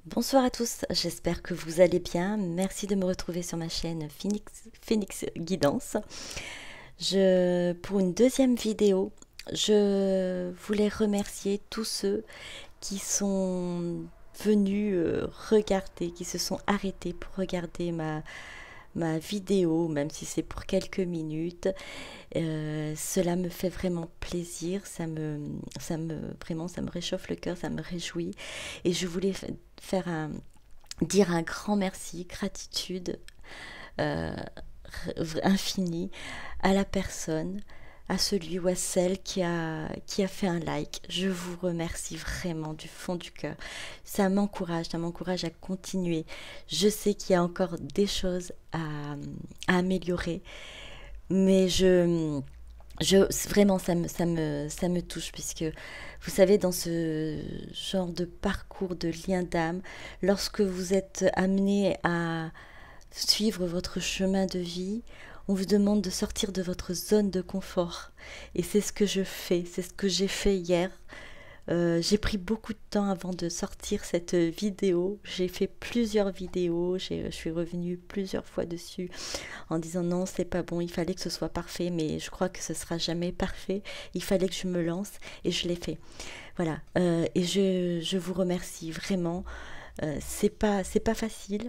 Bonsoir à tous, j'espère que vous allez bien. Merci de me retrouver sur ma chaîne Phoenix Guidance. Pour une deuxième vidéo, je voulais remercier tous ceux qui sont venus regarder, qui se sont arrêtés pour regarder ma vidéo, même si c'est pour quelques minutes. Cela me fait vraiment plaisir, vraiment, ça me réchauffe le cœur, ça me réjouit. Et je voulais dire un grand merci, gratitude euh, infinie à la personne, à celui ou à celle qui a fait un like. Je vous remercie vraiment du fond du cœur. Ça m'encourage à continuer. Je sais qu'il y a encore des choses à améliorer, mais vraiment, ça me touche, puisque vous savez, dans ce genre de parcours de lien d'âme, lorsque vous êtes amené à suivre votre chemin de vie, on vous demande de sortir de votre zone de confort. Et c'est ce que je fais, c'est ce que j'ai fait hier. J'ai pris beaucoup de temps avant de sortir cette vidéo. J'ai fait plusieurs vidéos, je suis revenue plusieurs fois dessus en disant non, c'est pas bon, il fallait que ce soit parfait, mais je crois que ce sera jamais parfait. Il fallait que je me lance et je l'ai fait. Voilà, et je vous remercie vraiment. C'est pas facile.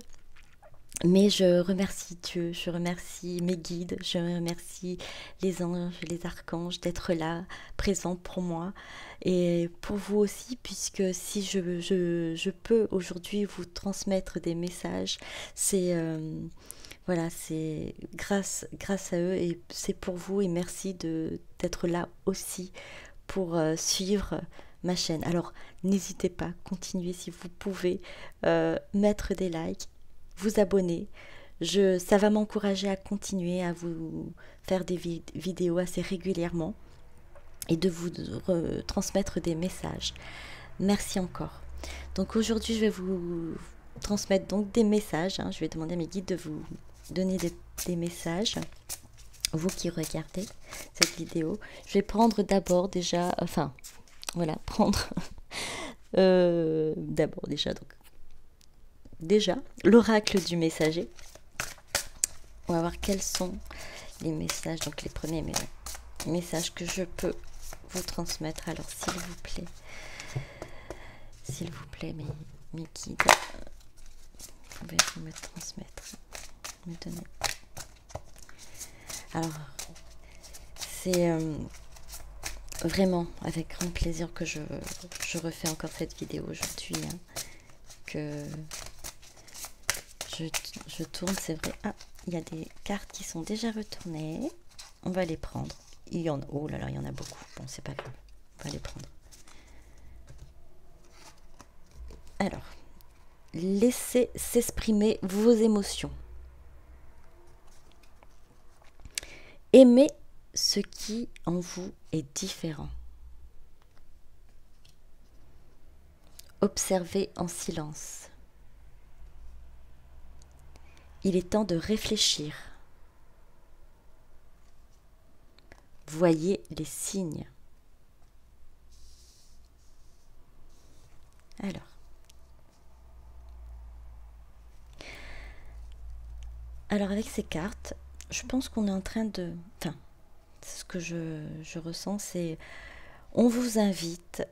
Mais je remercie Dieu, je remercie mes guides, je remercie les anges, les archanges d'être là, présents pour moi et pour vous aussi, puisque si je peux aujourd'hui vous transmettre des messages, c'est voilà, c'est grâce à eux, et c'est pour vous, et merci d'être là aussi pour suivre ma chaîne. Alors n'hésitez pas, continuez si vous pouvez, mettre des likes, vous abonner. Ça va m'encourager à continuer à vous faire des vidéos assez régulièrement et de vous transmettre des messages. Merci encore. Donc aujourd'hui, je vais vous transmettre donc des messages, hein. Je vais demander à mes guides de vous donner des messages, vous qui regardez cette vidéo. Je vais prendre d'abord déjà, enfin, voilà, prendre d'abord déjà l'oracle du messager. On va voir quels sont les messages, donc les premiers messages que je peux vous transmettre. Alors s'il vous plaît, mes guides, pouvez-vous me transmettre, me donner. Alors, c'est vraiment avec grand plaisir que je refais encore cette vidéo aujourd'hui, hein, que je tourne, c'est vrai. Ah, il y a des cartes qui sont déjà retournées. On va les prendre. Oh là là, il y en a beaucoup. Bon, c'est pas grave. On va les prendre. Alors, laissez s'exprimer vos émotions. Aimez ce qui en vous est différent. Observez en silence. Il est temps de réfléchir. Voyez les signes. Alors avec ces cartes, je pense qu'on est en train de... Enfin, ce que je ressens, c'est... On vous invite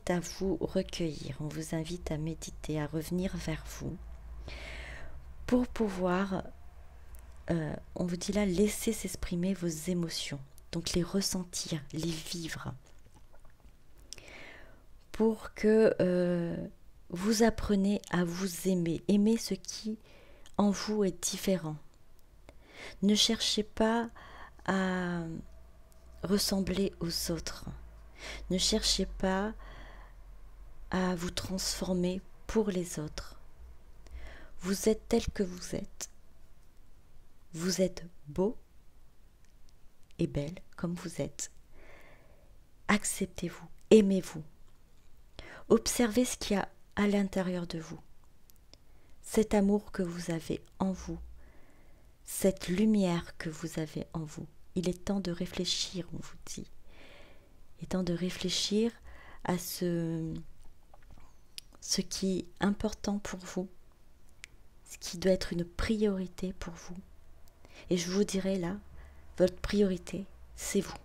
à vous recueillir, on vous invite à méditer, à revenir vers vous, pour pouvoir, on vous dit là, laisser s'exprimer vos émotions, donc les ressentir, les vivre, pour que vous appreniez à vous aimer ce qui en vous est différent. Ne cherchez pas à ressembler aux autres. Ne cherchez pas à vous transformer pour les autres. Vous êtes tel que vous êtes. Vous êtes beau et belle comme vous êtes. Acceptez-vous, aimez-vous. Observez ce qu'il y a à l'intérieur de vous. Cet amour que vous avez en vous, cette lumière que vous avez en vous. Il est temps de réfléchir, on vous dit. Il est temps de réfléchir à ce ce qui est important pour vous, ce qui doit être une priorité pour vous. Et je vous dirai là, votre priorité, c'est vous.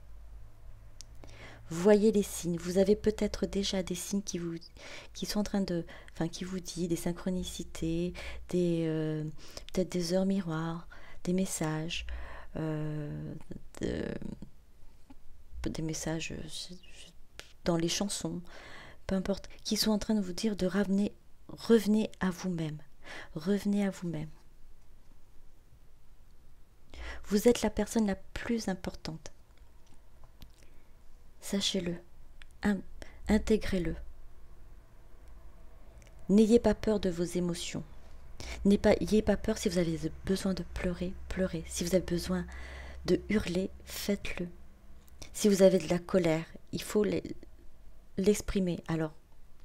Voyez les signes. Vous avez peut-être déjà des signes qui sont en train de, enfin, qui vous disent des synchronicités, peut-être des heures miroirs, des messages, des messages dans les chansons, peu importe, qui sont en train de vous dire de revenez à vous-même. Revenez à vous-même. Vous êtes la personne la plus importante. Sachez-le, intégrez-le. N'ayez pas peur de vos émotions. N'ayez pas peur si vous avez besoin de pleurer, pleurez. Si vous avez besoin de hurler, faites-le. Si vous avez de la colère, il faut l'exprimer. Alors,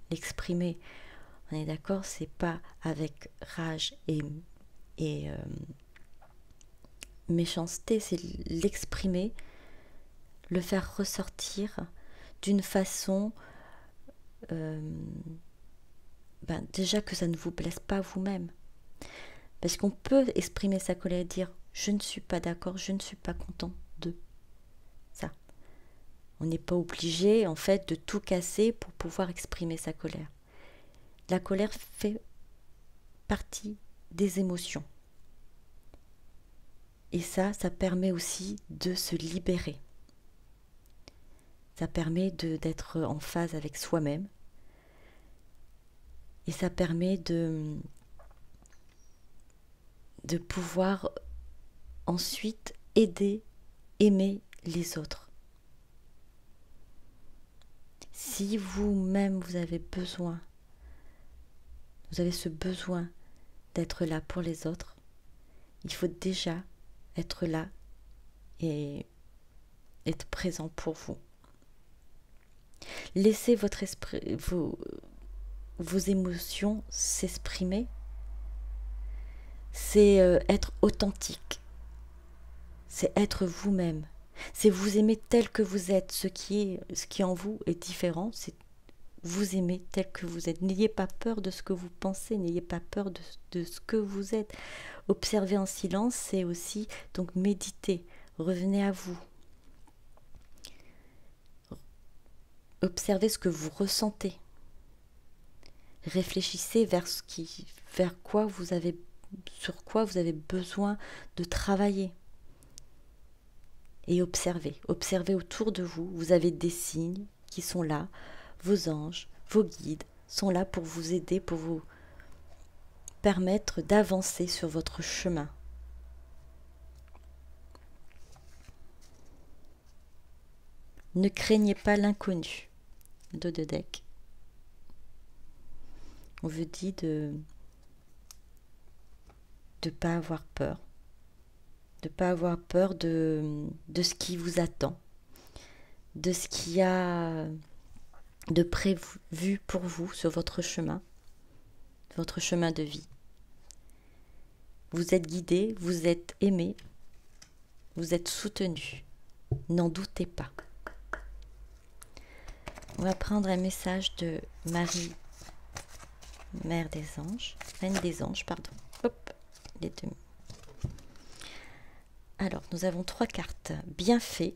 l'exprimer, on est d'accord, c'est pas avec rage et méchanceté, c'est l'exprimer, le faire ressortir d'une façon déjà que ça ne vous blesse pas vous-même. Parce qu'on peut exprimer sa colère et dire « je ne suis pas d'accord, je ne suis pas content de ça ». On n'est pas obligé en fait de tout casser pour pouvoir exprimer sa colère. La colère fait partie des émotions. Et ça permet aussi de se libérer. Ça permet d'être en phase avec soi-même. Et ça permet de pouvoir ensuite aimer les autres. Si vous-même vous avez ce besoin d'être là pour les autres, il faut déjà être là et être présent pour vous. Laissez votre esprit, vos émotions s'exprimer. C'est être authentique. C'est être vous-même. C'est vous aimer tel que vous êtes. Ce qui en vous est différent, c'est vous aimer tel que vous êtes. N'ayez pas peur de ce que vous pensez. N'ayez pas peur de ce que vous êtes. Observer en silence, c'est aussi donc méditer. Revenez à vous. Observez ce que vous ressentez. Réfléchissez sur quoi vous avez besoin de travailler. Et observez autour de vous. Vous avez des signes qui sont là. Vos anges, vos guides sont là pour vous aider, pour vous permettre d'avancer sur votre chemin. Ne craignez pas l'inconnu. Dos de deck. On vous dit de ne pas avoir peur. De ne pas avoir peur de ce qui vous attend. De ce qu'il y a de prévu pour vous sur votre chemin de vie. Vous êtes guidé, vous êtes aimé, vous êtes soutenu. N'en doutez pas. On va prendre un message de Marie, Mère des Anges, Reine des Anges, pardon. Hop, les deux. Alors, nous avons 3 cartes. Bienfait,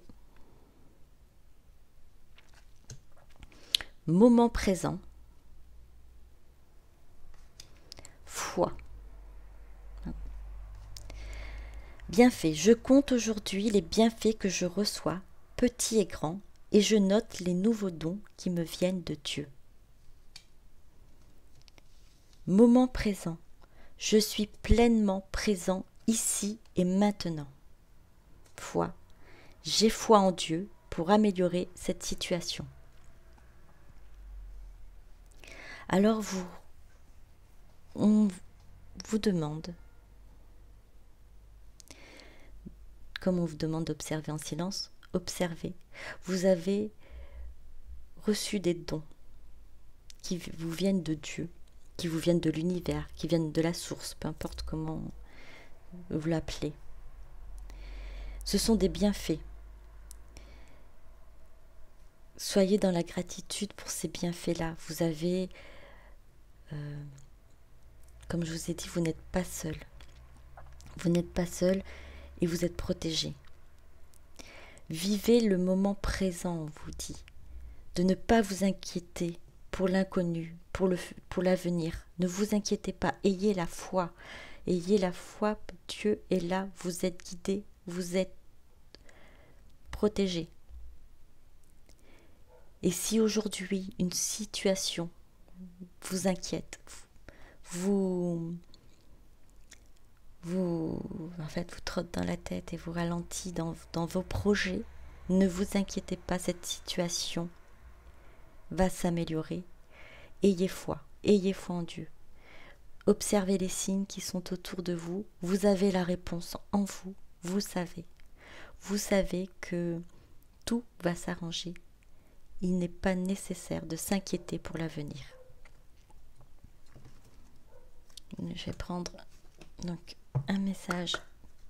moment présent, foi. Bienfait, je compte aujourd'hui les bienfaits que je reçois, petits et grands, et je note les nouveaux dons qui me viennent de Dieu. Moment présent, je suis pleinement présent ici et maintenant. Foi, j'ai foi en Dieu pour améliorer cette situation. Alors on vous demande, comme on vous demande d'observer en silence, observez. Vous avez reçu des dons qui vous viennent de Dieu, qui vous viennent de l'univers, qui viennent de la source, peu importe comment vous l'appelez. Ce sont des bienfaits. Soyez dans la gratitude pour ces bienfaits-là. Vous avez comme je vous ai dit, vous n'êtes pas seul. Vous n'êtes pas seul et vous êtes protégé. Vivez le moment présent, on vous dit. De ne pas vous inquiéter pour l'inconnu, pour l'avenir. Ne vous inquiétez pas, ayez la foi. Ayez la foi, Dieu est là, vous êtes guidé, vous êtes protégé. Et si aujourd'hui une situation vous inquiète, vous trotte dans la tête et vous ralentit dans vos projets, ne vous inquiétez pas, cette situation va s'améliorer. Ayez foi en Dieu. Observez les signes qui sont autour de vous. Vous avez la réponse en vous. Vous savez que tout va s'arranger. Il n'est pas nécessaire de s'inquiéter pour l'avenir. Je vais prendre donc un message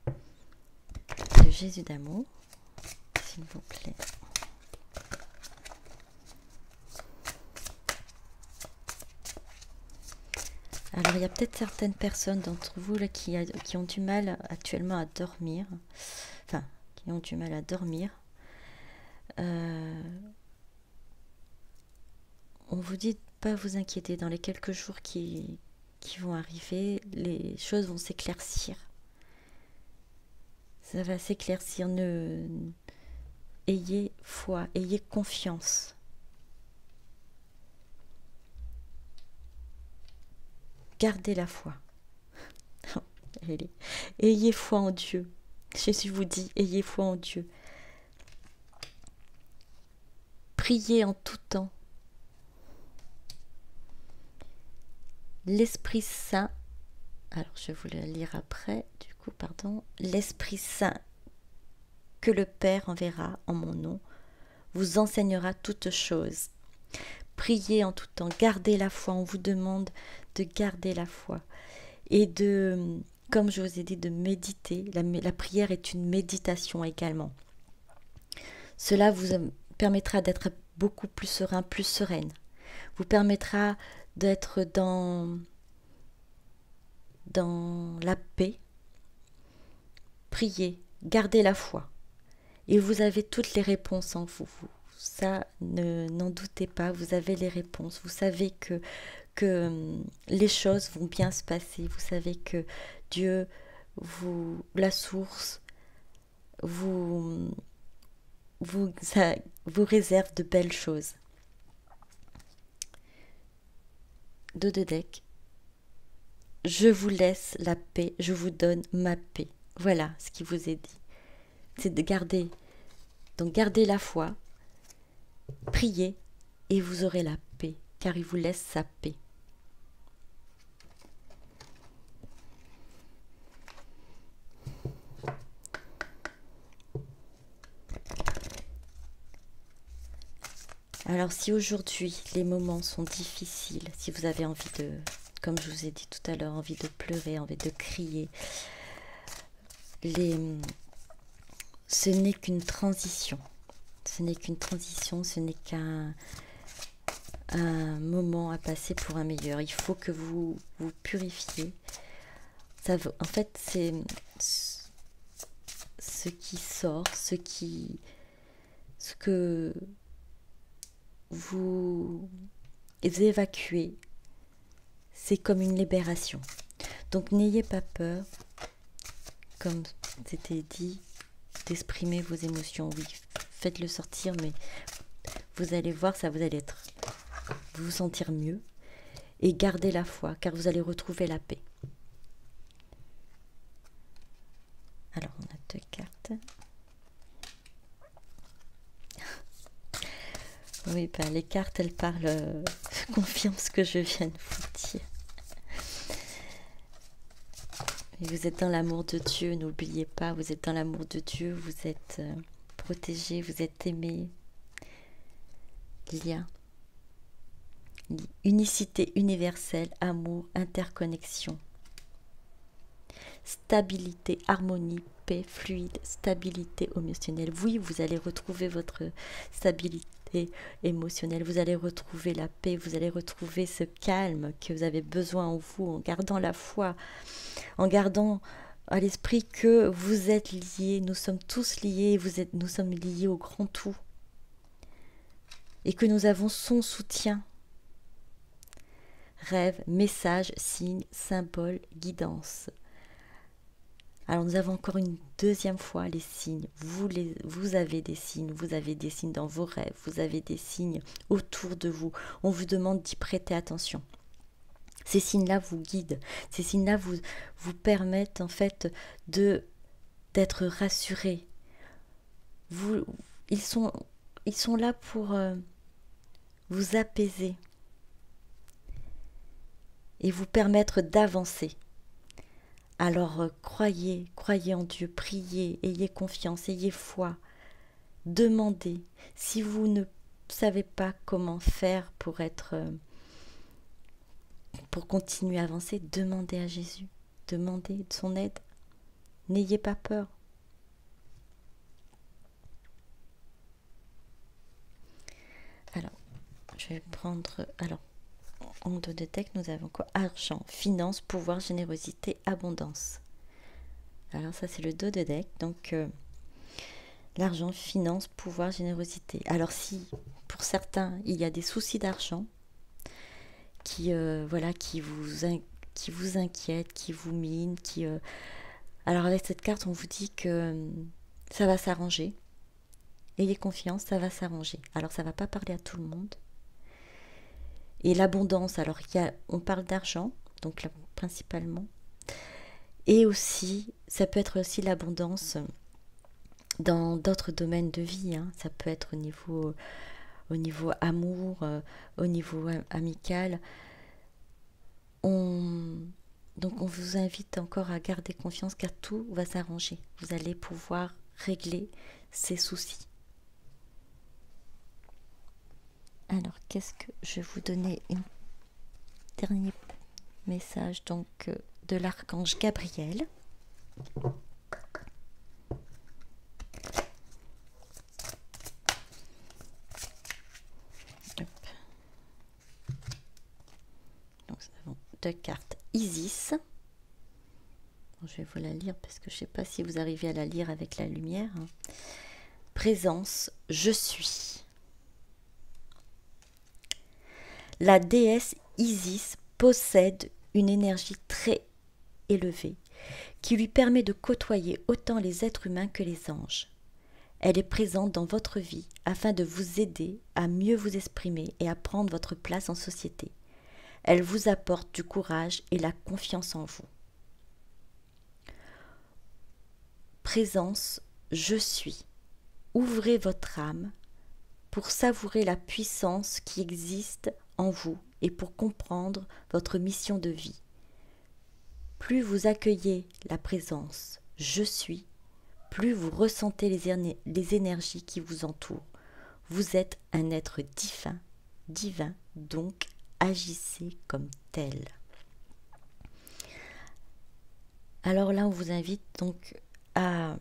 de Jésus d'amour, s'il vous plaît. Alors, il y a peut-être certaines personnes d'entre vous là, qui ont du mal actuellement à dormir. Enfin, qui ont du mal à dormir. On vous dit de ne pas vous inquiéter. Dans les quelques jours qui vont arriver, les choses vont s'éclaircir. Ça va s'éclaircir. Ayez foi, ayez confiance. Gardez la foi. Ayez foi en Dieu. Jésus vous dit, ayez foi en Dieu. Priez en tout temps. L'Esprit Saint, alors je vais vous le lire après, du coup, pardon. L'Esprit Saint que le Père enverra en mon nom vous enseignera toutes choses. Priez en tout temps, gardez la foi, on vous demande de garder la foi et de, comme je vous ai dit, de méditer. La prière est une méditation également. Cela vous permettra d'être beaucoup plus serein, plus sereine. Vous permettra d'être dans la paix. Priez, gardez la foi. Et vous avez toutes les réponses en vous. Ça, n'en doutez pas, vous avez les réponses. Vous savez que les choses vont bien se passer. Vous savez que Dieu, la source, vous réserve de belles choses. Dos de deck. Je vous laisse la paix, je vous donne ma paix. Voilà ce qui vous est dit. C'est de garder. Donc gardez la foi. Priez et vous aurez la paix, car il vous laisse sa paix. Alors si aujourd'hui les moments sont difficiles, si vous avez envie de, comme je vous ai dit tout à l'heure, envie de pleurer, envie de crier, ce n'est qu'une transition. Ce n'est qu'une transition, ce n'est qu'un moment à passer pour un meilleur. Il faut que vous vous purifiez. En fait, c'est ce qui sort, ce que vous évacuez, c'est comme une libération. Donc n'ayez pas peur, comme c'était dit, d'exprimer vos émotions. Oui, faites-le sortir, mais vous allez voir, vous sentir mieux. Et gardez la foi, car vous allez retrouver la paix. Alors, on a 2 cartes. Oui, les cartes, elles parlent, confirment ce que je viens de vous dire. Et vous êtes dans l'amour de Dieu, n'oubliez pas, vous êtes dans l'amour de Dieu, vous êtes protégé, vous êtes aimé. Lien, unicité universelle, amour, interconnexion, stabilité, harmonie, paix, fluide, stabilité émotionnelle. Oui, vous allez retrouver votre stabilité, émotionnelle. Vous allez retrouver la paix, vous allez retrouver ce calme que vous avez besoin en vous, en gardant la foi, en gardant à l'esprit que vous êtes liés, nous sommes tous liés, nous sommes liés au grand tout, et que nous avons son soutien. Rêve, message, signe, symbole, guidance. Alors nous avons encore une deuxième fois les signes. Vous avez des signes, vous avez des signes dans vos rêves, vous avez des signes autour de vous. On vous demande d'y prêter attention. Ces signes-là vous guident, ces signes-là vous permettent en fait d'être rassurés. Ils sont là pour vous apaiser et vous permettre d'avancer. Alors croyez en Dieu, priez, ayez confiance, ayez foi, demandez. Si vous ne savez pas comment faire pour continuer à avancer, demandez à Jésus, demandez de son aide. N'ayez pas peur. Alors, je vais prendre... en dos de deck, nous avons quoi? Argent, finance, pouvoir, générosité, abondance. Alors ça, c'est le dos de deck. Donc, l'argent, finance, pouvoir, générosité. Alors si, pour certains, il y a des soucis d'argent qui vous inquiètent, qui vous minent, Alors avec cette carte, on vous dit que ça va s'arranger. Ayez confiance, ça va s'arranger. Alors ça ne va pas parler à tout le monde. Et l'abondance, alors on parle d'argent, donc là, principalement. Et aussi, ça peut être aussi l'abondance dans d'autres domaines de vie. Ça peut être au niveau amour, au niveau amical. Donc on vous invite encore à garder confiance car tout va s'arranger. Vous allez pouvoir régler ces soucis. Alors, qu'est-ce que je vais vous donner un dernier message donc de l'archange Gabriel. Hop. Donc, nous avons 2 cartes Isis. Bon, je vais vous la lire parce que je ne sais pas si vous arrivez à la lire avec la lumière. Présence, je suis. La déesse Isis possède une énergie très élevée qui lui permet de côtoyer autant les êtres humains que les anges. Elle est présente dans votre vie afin de vous aider à mieux vous exprimer et à prendre votre place en société. Elle vous apporte du courage et la confiance en vous. Présence, je suis. Ouvrez votre âme pour savourer la puissance qui existe en vous et pour comprendre votre mission de vie. Plus vous accueillez la présence « Je suis », plus vous ressentez les énergies qui vous entourent. Vous êtes un être divin, donc agissez comme tel. Alors là, on vous invite donc à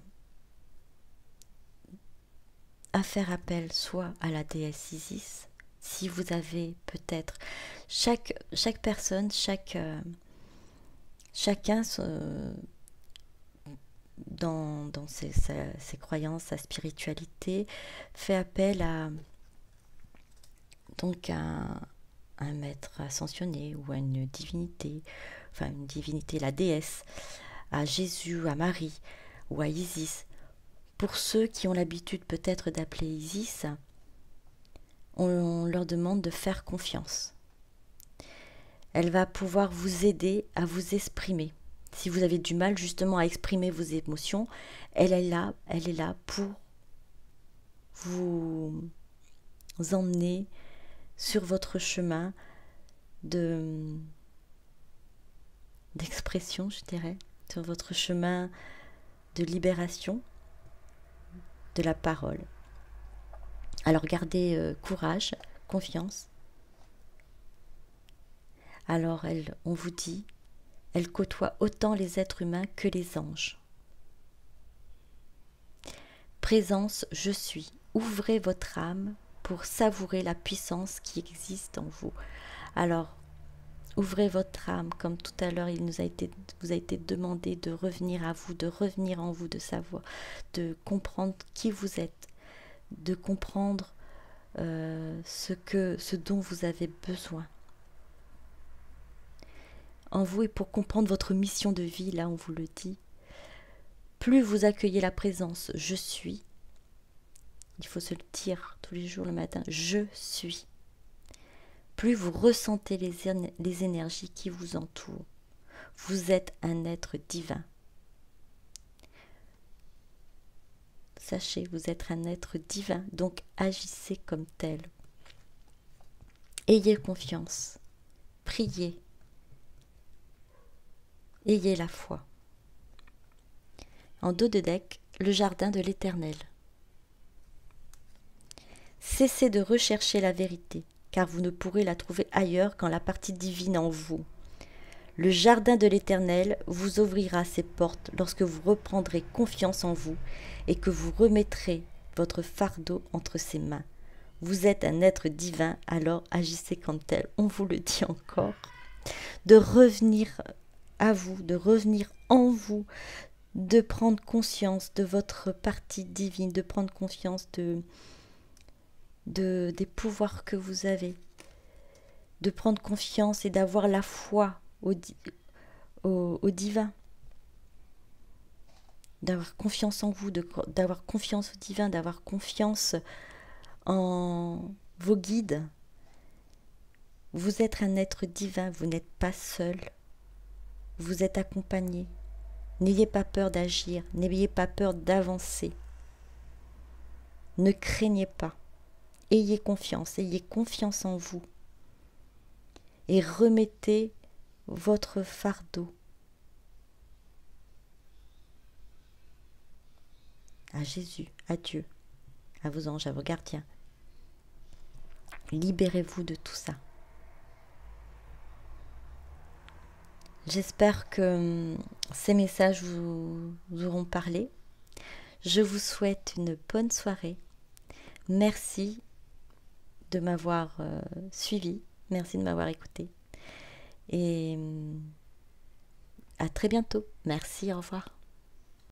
faire appel soit à la déesse Isis, si vous avez peut-être chaque personne, chacun dans ses croyances, sa spiritualité, fait appel à un maître ascensionné ou à une divinité, la déesse, à Jésus, à Marie ou à Isis. Pour ceux qui ont l'habitude peut-être d'appeler Isis, on leur demande de faire confiance. Elle va pouvoir vous aider à vous exprimer. Si vous avez du mal justement à exprimer vos émotions, elle est là pour vous emmener sur votre chemin d'expression, je dirais, sur votre chemin de libération de la parole. Alors gardez courage, confiance. Alors on vous dit, elle côtoie autant les êtres humains que les anges. Présence, je suis. Ouvrez votre âme pour savourer la puissance qui existe en vous. Alors, ouvrez votre âme, comme tout à l'heure, vous a été demandé de revenir à vous, de revenir en vous, de savoir, de comprendre qui vous êtes, de comprendre ce dont vous avez besoin. En vous, et pour comprendre votre mission de vie, là on vous le dit, plus vous accueillez la présence « je suis », il faut se le dire tous les jours le matin, « je suis », plus vous ressentez les énergies qui vous entourent. Vous êtes un être divin. Sachez, vous êtes un être divin, donc agissez comme tel. Ayez confiance, priez, ayez la foi. En dos de deck, le jardin de l'Éternel. Cessez de rechercher la vérité, car vous ne pourrez la trouver ailleurs qu'en la partie divine en vous. Le jardin de l'Éternel vous ouvrira ses portes lorsque vous reprendrez confiance en vous et que vous remettrez votre fardeau entre ses mains. Vous êtes un être divin, alors agissez comme tel. On vous le dit encore. De revenir à vous, de revenir en vous, de prendre conscience de votre partie divine, de prendre conscience des pouvoirs que vous avez, de prendre confiance et d'avoir la foi au divin, d'avoir confiance en vous, d'avoir confiance au divin, d'avoir confiance en vos guides. Vous êtes un être divin, vous n'êtes pas seul, vous êtes accompagné. N'ayez pas peur d'agir, n'ayez pas peur d'avancer. Ne craignez pas. Ayez confiance en vous. Et remettez votre fardeau à Jésus, à Dieu, à vos anges, à vos gardiens. Libérez-vous de tout ça. J'espère que ces messages vous auront parlé. Je vous souhaite une bonne soirée. Merci de m'avoir suivi. Merci de m'avoir écouté. Et à très bientôt. Merci, au revoir.